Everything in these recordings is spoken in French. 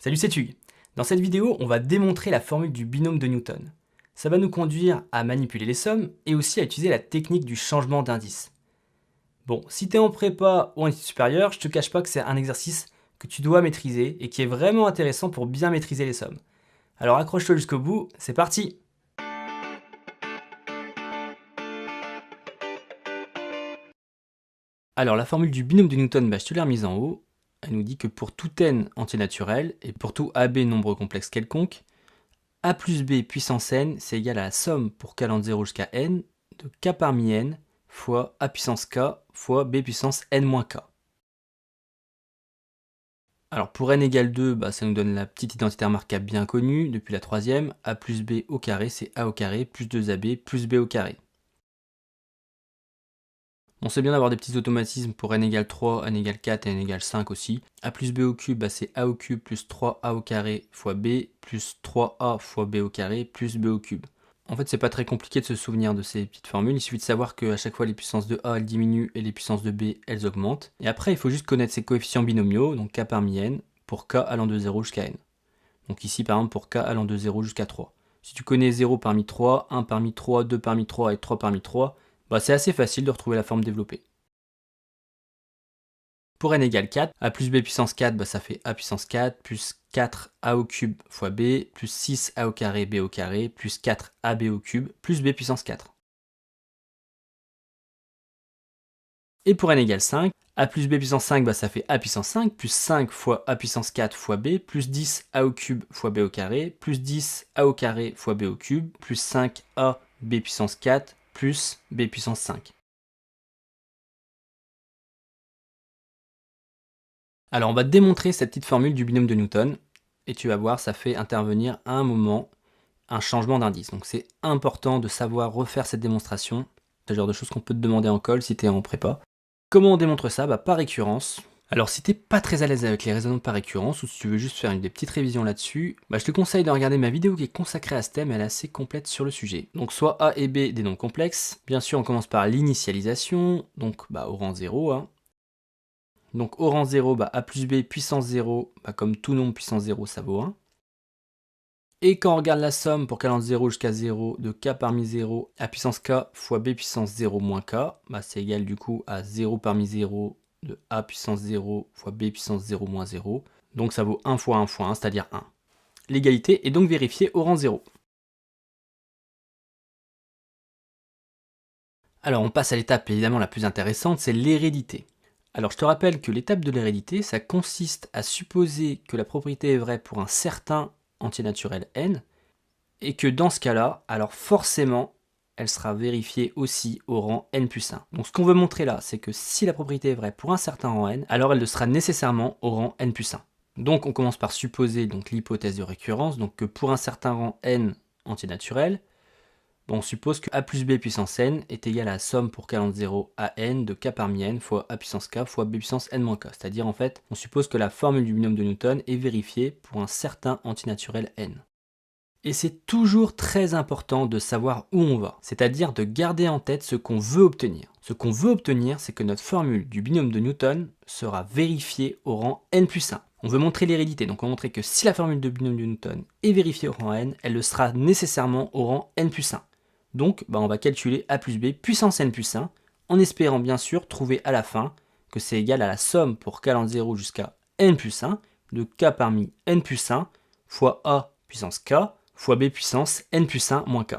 Salut, c'est Tug. Dans cette vidéo, on va démontrer la formule du binôme de Newton. Ça va nous conduire à manipuler les sommes et aussi à utiliser la technique du changement d'indice. Bon, si tu es en prépa ou en études supérieures, je te cache pas que c'est un exercice que tu dois maîtriser et qui est vraiment intéressant pour bien maîtriser les sommes. Alors accroche-toi jusqu'au bout, c'est parti! Alors la formule du binôme de Newton, je te l'ai remise en haut. Elle nous dit que pour tout n entier naturel et pour tout AB nombre complexe quelconque, a plus b puissance n, c'est égal à la somme pour k allant de 0 jusqu'à n de k parmi n fois a puissance k fois b puissance n moins k. Alors pour n égale 2, ça nous donne la petite identité remarquable bien connue depuis la troisième. A plus b au carré, c'est a au carré plus 2ab plus b au carré. On sait bien d'avoir des petits automatismes pour n égale 3, n égale 4 et n égale 5 aussi. A plus b au cube, c'est a au cube plus 3a au carré fois b plus 3a fois b au carré plus b au cube. En fait, c'est pas très compliqué de se souvenir de ces petites formules. Il suffit de savoir qu'à chaque fois, les puissances de a elles diminuent et les puissances de b elles augmentent. Et après, il faut juste connaître ses coefficients binomiaux, donc k parmi n, pour k allant de 0 jusqu'à n. Donc ici, par exemple, pour k allant de 0 jusqu'à 3. Si tu connais 0 parmi 3, 1 parmi 3, 2 parmi 3 et 3 parmi 3, c'est assez facile de retrouver la forme développée. Pour n égale 4, a plus b puissance 4, ça fait a puissance 4, plus 4a au cube fois b, plus 6a au carré b au carré, plus 4ab au cube, plus b puissance 4. Et pour n égale 5, a plus b puissance 5, ça fait a puissance 5, plus 5 fois a puissance 4 fois b, plus 10a au cube fois b au carré, plus 10a au carré fois b au cube, plus 5a b puissance 4, plus b puissance 5. Alors on va démontrer cette petite formule du binôme de Newton, et tu vas voir, ça fait intervenir à un moment un changement d'indice. Donc c'est important de savoir refaire cette démonstration. C'est le genre de choses qu'on peut te demander en colle si tu es en prépa. Comment on démontre ça? Par récurrence. Alors si t'es pas très à l'aise avec les raisonnements par récurrence, ou si tu veux juste faire des petites révisions là-dessus, je te conseille de regarder ma vidéo qui est consacrée à ce thème, elle est assez complète sur le sujet. Donc soit A et B des nombres complexes, bien sûr on commence par l'initialisation, donc au rang 0, Donc au rang 0, a plus b puissance 0, comme tout nombre puissance 0, ça vaut 1. Et quand on regarde la somme pour k allant de 0 jusqu'à 0 de k parmi 0 a puissance k fois b puissance 0 moins k, c'est égal du coup à 0 parmi 0 de a puissance 0 fois b puissance 0 moins 0. Donc ça vaut 1 fois 1 fois 1, c'est-à-dire 1. L'égalité est donc vérifiée au rang 0. Alors on passe à l'étape évidemment la plus intéressante, c'est l'hérédité. Alors je te rappelle que l'étape de l'hérédité, ça consiste à supposer que la propriété est vraie pour un certain entier naturel n, et que dans ce cas-là, alors forcément, elle sera vérifiée aussi au rang n plus 1. Donc ce qu'on veut montrer là, c'est que si la propriété est vraie pour un certain rang n, alors elle le sera nécessairement au rang n plus 1. Donc on commence par supposer l'hypothèse de récurrence, donc que pour un certain rang n entier naturel, on suppose que a plus b puissance n est égal à la somme pour k allant de 0 à n de k parmi n fois a puissance k fois b puissance n moins k. C'est-à-dire en fait, on suppose que la formule du binôme de Newton est vérifiée pour un certain antinaturel n. Et c'est toujours très important de savoir où on va, c'est-à-dire de garder en tête ce qu'on veut obtenir. Ce qu'on veut obtenir, c'est que notre formule du binôme de Newton sera vérifiée au rang n plus 1. On veut montrer l'hérédité, donc on va montrer que si la formule de binôme de Newton est vérifiée au rang n, elle le sera nécessairement au rang n plus 1. Donc on va calculer a plus b puissance n plus 1, en espérant bien sûr trouver à la fin que c'est égal à la somme pour k allant de 0 jusqu'à n plus 1 de k parmi n plus 1 fois a puissance k fois b puissance n plus 1 moins k.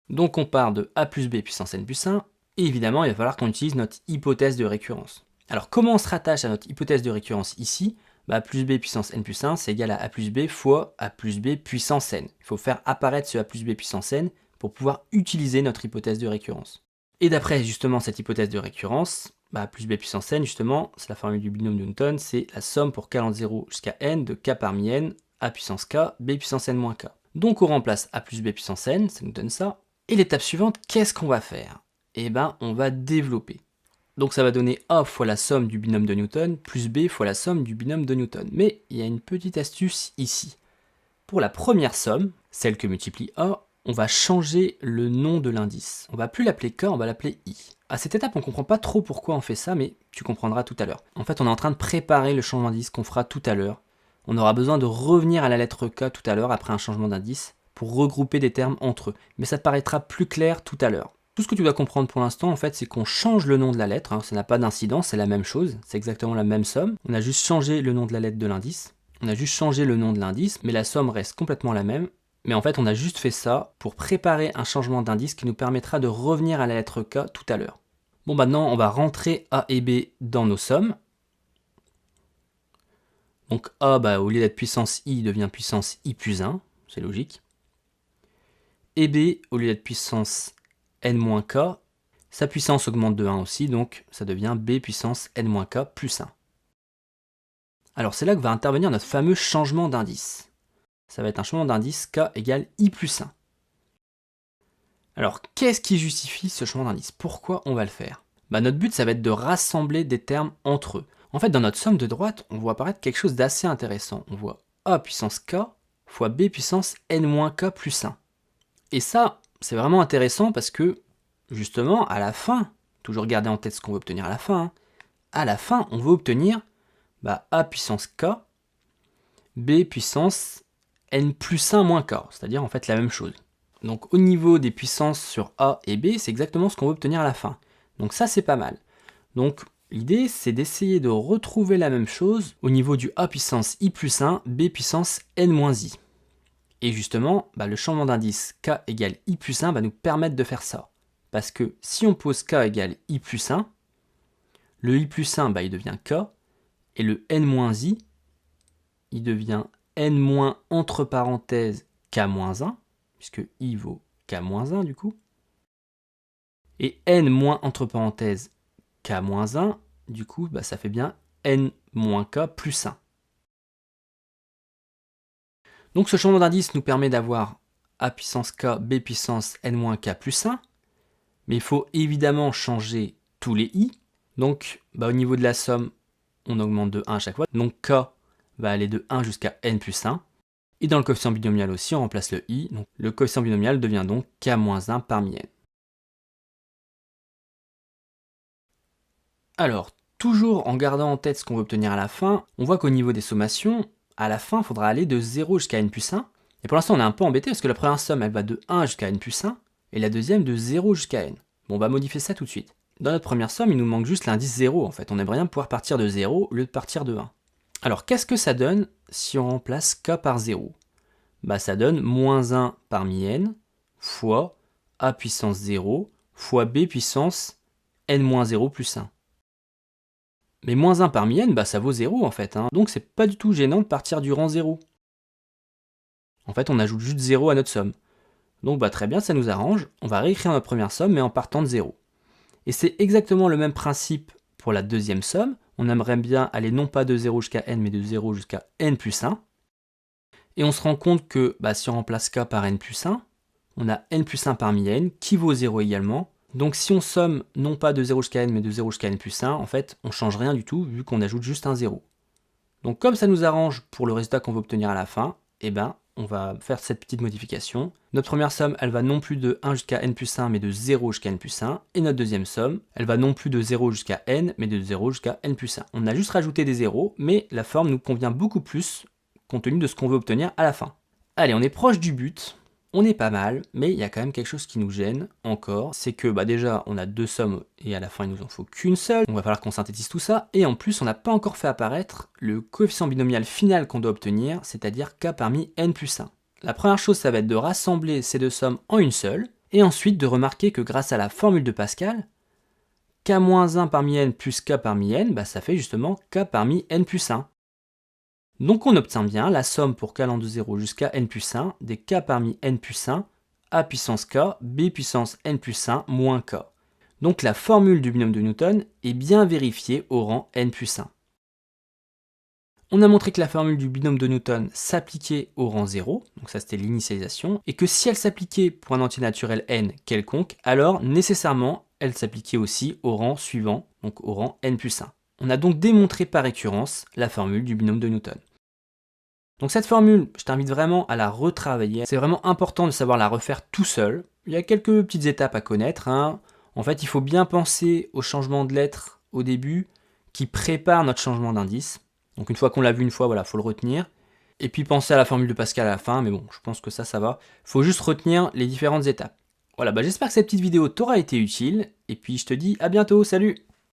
Donc on part de a plus b puissance n plus 1, et évidemment il va falloir qu'on utilise notre hypothèse de récurrence. Alors comment on se rattache à notre hypothèse de récurrence ici? A plus b puissance n plus 1, c'est égal à a plus b fois a plus b puissance n. Il faut faire apparaître ce a plus b puissance n pour pouvoir utiliser notre hypothèse de récurrence. Et d'après justement cette hypothèse de récurrence, a plus b puissance n justement, c'est la formule du binôme de Newton, c'est la somme pour k allant de 0 jusqu'à n de k parmi n, a puissance k, b puissance n moins k. Donc on remplace a plus b puissance n, ça nous donne ça. Et l'étape suivante, qu'est-ce qu'on va faire? On va développer. Donc ça va donner a fois la somme du binôme de Newton, plus b fois la somme du binôme de Newton. Mais il y a une petite astuce ici. Pour la première somme, celle que multiplie a, on va changer le nom de l'indice. On va plus l'appeler k, on va l'appeler i. À cette étape, on ne comprend pas trop pourquoi on fait ça, mais tu comprendras tout à l'heure. En fait, on est en train de préparer le changement d'indice qu'on fera tout à l'heure. on aura besoin de revenir à la lettre K tout à l'heure après un changement d'indice pour regrouper des termes entre eux. Mais ça paraîtra plus clair tout à l'heure. Tout ce que tu dois comprendre pour l'instant, en fait, c'est qu'on change le nom de la lettre. Ça n'a pas d'incidence, c'est la même chose. C'est exactement la même somme. On a juste changé le nom de la lettre de l'indice. On a juste changé le nom de l'indice, mais la somme reste complètement la même. Mais en fait, on a juste fait ça pour préparer un changement d'indice qui nous permettra de revenir à la lettre K tout à l'heure. Bon, maintenant, on va rentrer A et B dans nos sommes. Donc A, au lieu d'être puissance I, devient puissance I plus 1. C'est logique. Et B, au lieu d'être puissance n-k, sa puissance augmente de 1 aussi, donc ça devient B puissance n-k plus 1. Alors c'est là que va intervenir notre fameux changement d'indice. Ça va être un changement d'indice K égale I plus 1. Alors qu'est-ce qui justifie ce changement d'indice? Pourquoi on va le faire? Notre but, ça va être de rassembler des termes entre eux. En fait, dans notre somme de droite, on voit apparaître quelque chose d'assez intéressant. On voit A puissance K fois B puissance n-k plus 1. Et ça, c'est vraiment intéressant parce que, justement, à la fin, toujours garder en tête ce qu'on veut obtenir à la fin, on veut obtenir A puissance K, B puissance n plus 1 moins K, c'est-à-dire en fait la même chose. Donc au niveau des puissances sur A et B, c'est exactement ce qu'on veut obtenir à la fin. Donc ça, c'est pas mal. Donc l'idée, c'est d'essayer de retrouver la même chose au niveau du A puissance I plus 1, B puissance n moins I. Et justement, le changement d'indice K égale I plus 1 va nous permettre de faire ça. Parce que si on pose K égale I plus 1, le I plus 1, il devient K, et le n moins I, il devient n moins entre parenthèses K moins 1, puisque I vaut K moins 1 du coup. Et n moins entre parenthèses K moins 1, du coup, ça fait bien n moins K plus 1. Donc ce changement d'indice nous permet d'avoir A puissance K, B puissance n-k plus 1. Mais il faut évidemment changer tous les I. Donc au niveau de la somme, on augmente de 1 à chaque fois. Donc K va aller de 1 jusqu'à n plus 1. Et dans le coefficient binomial aussi, on remplace le I. Donc le coefficient binomial devient donc K-1 parmi n. Alors, toujours en gardant en tête ce qu'on veut obtenir à la fin, on voit qu'au niveau des sommations, à la fin, il faudra aller de 0 jusqu'à n plus 1. Et pour l'instant, on est un peu embêté parce que la première somme, elle va de 1 jusqu'à n plus 1, et la deuxième de 0 jusqu'à n. Bon, on va modifier ça tout de suite. Dans notre première somme, il nous manque juste l'indice 0, en fait. On aimerait bien pouvoir partir de 0 au lieu de partir de 1. Alors, qu'est-ce que ça donne si on remplace k par 0? Ça donne moins 1 parmi n fois a puissance 0 fois b puissance n-0 plus 1. Mais moins 1 parmi n, ça vaut 0 en fait. Donc c'est pas du tout gênant de partir du rang 0. En fait, on ajoute juste 0 à notre somme. Donc très bien, ça nous arrange. On va réécrire notre première somme, mais en partant de 0. Et c'est exactement le même principe pour la deuxième somme. On aimerait bien aller non pas de 0 jusqu'à n, mais de 0 jusqu'à n plus 1. Et on se rend compte que si on remplace k par n plus 1, on a n plus 1 parmi n, qui vaut 0 également. Donc si on somme non pas de 0 jusqu'à n, mais de 0 jusqu'à n plus 1, en fait, on ne change rien du tout, vu qu'on ajoute juste un 0. Donc comme ça nous arrange pour le résultat qu'on veut obtenir à la fin, on va faire cette petite modification. Notre première somme, elle va non plus de 1 jusqu'à n plus 1, mais de 0 jusqu'à n plus 1. Et notre deuxième somme, elle va non plus de 0 jusqu'à n, mais de 0 jusqu'à n plus 1. On a juste rajouté des 0, mais la forme nous convient beaucoup plus, compte tenu de ce qu'on veut obtenir à la fin. Allez, on est proche du but. On est pas mal, mais il y a quand même quelque chose qui nous gêne encore, c'est que déjà on a deux sommes et à la fin il nous en faut qu'une seule, on va falloir qu'on synthétise tout ça, et en plus on n'a pas encore fait apparaître le coefficient binomial final qu'on doit obtenir, c'est-à-dire k parmi n plus 1. La première chose, ça va être de rassembler ces deux sommes en une seule, et ensuite de remarquer que grâce à la formule de Pascal, k-1 parmi n plus k parmi n, ça fait justement k parmi n plus 1. Donc on obtient bien la somme pour k allant de 0 jusqu'à n plus 1 des k parmi n plus 1, a puissance k, b puissance n plus 1 moins k. Donc la formule du binôme de Newton est bien vérifiée au rang n plus 1. On a montré que la formule du binôme de Newton s'appliquait au rang 0, donc ça c'était l'initialisation, et que si elle s'appliquait pour un entier naturel n quelconque, alors nécessairement elle s'appliquait aussi au rang suivant, donc au rang n plus 1. On a donc démontré par récurrence la formule du binôme de Newton. Donc cette formule, je t'invite vraiment à la retravailler. C'est vraiment important de savoir la refaire tout seul. Il y a quelques petites étapes à connaître. En fait, il faut bien penser au changement de lettre au début qui prépare notre changement d'indice. Donc une fois qu'on l'a vu une fois, il faut le retenir. Et puis pensez à la formule de Pascal à la fin, mais bon, je pense que ça va. Faut juste retenir les différentes étapes. Voilà, j'espère que cette petite vidéo t'aura été utile, et puis je te dis à bientôt, salut!